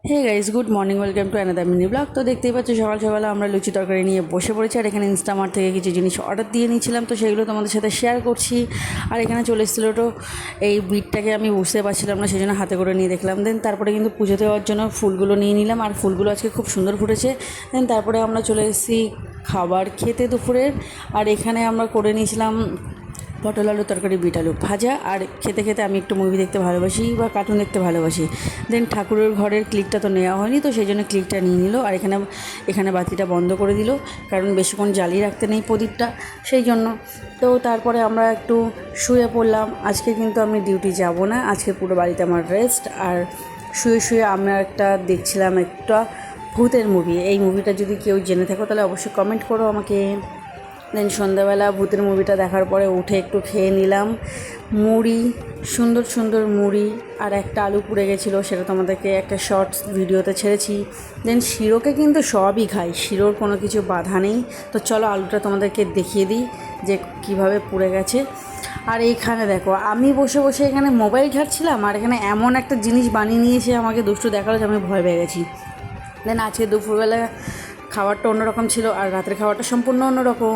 Hey guys, good morning, welcome to another mini vlog. তো দেখতেই পাচ্ছ সকাল সকালে আমরা লুচি তরকারি নিয়ে বসে পড়েছি। আর এখানে ইনস্টামার্ট থেকে কিছু জিনিস অর্ডার দিয়ে নিয়েছিলাম, তো সেগুলো তোমাদের সাথে শেয়ার করছি। আর এখানে চলে এসেছিলো তো এই বিটটাকে আমি বুঝতে পারছিলাম না, সেই জন্য হাতে করে নিয়ে দেখলাম। দেন তারপরে কিন্তু পুজো দেওয়ার জন্য ফুলগুলো নিয়ে নিলাম, আর ফুলগুলো আজকে খুব সুন্দর ফুটেছে। দেন তারপরে আমরা চলে এসেছি খাবার খেতে দুপুরের। আর এখানে আমরা করে নিয়েছিলাম পটল আলু তরকারি, বিট আলু ভাজা। আর খেতে খেতে আমি একটু মুভি দেখতে ভালোবাসি বা কার্টুন দেখতে ভালোবাসি। দেন ঠাকুরের ঘরের ক্লিকটা তো নেওয়া হয়নি, তো সেই জন্য ক্লিকটা নিয়ে নিল। আর এখানে বাতিটা বন্ধ করে দিল, কারণ বেশিক্ষণ জ্বালিয়ে রাখতে নেই প্রদীপটা, সেই জন্য। তো তারপরে আমরা একটু শুয়ে পড়লাম। আজকে কিন্তু আমি ডিউটি যাব না, আজকে পুরো বাড়িতে আমার রেস্ট। আর শুয়ে শুয়ে আমরা দেখছিলাম একটা ভূতের মুভি। এই মুভিটা যদি কেউ জেনে থাকো তাহলে অবশ্যই কমেন্ট করো আমাকে। দেন সন্ধ্যাবেলা ভূতের মুভিটা দেখার পরে উঠে একটু খেয়ে নিলাম মুড়ি, সুন্দর সুন্দর মুড়ি। আর একটা আলু পুড়ে গেছিলো, সেটা তোমাদেরকে একটা শর্টস ভিডিওতে ছেড়েছি। দেন শিরোকে কিন্তু সবই খাই, শিরোর কোনো কিছু বাধা নেই। তো চলো আলুটা তোমাদেরকে দেখিয়ে দিই যে কীভাবে পুড়ে গেছে। আর এইখানে দেখো আমি বসে বসে এখানে মোবাইল ঘাঁটছিলাম, আর এখানে এমন একটা জিনিস বানিয়ে নিয়েছে আমাকে দুষ্টু দেখালো যে আমি ভয় পেয়ে গেছি। দেন আজকে দুপুরবেলা খাবারটা অন্যরকম ছিল, আর রাতের খাবারটা সম্পূর্ণ অন্যরকম।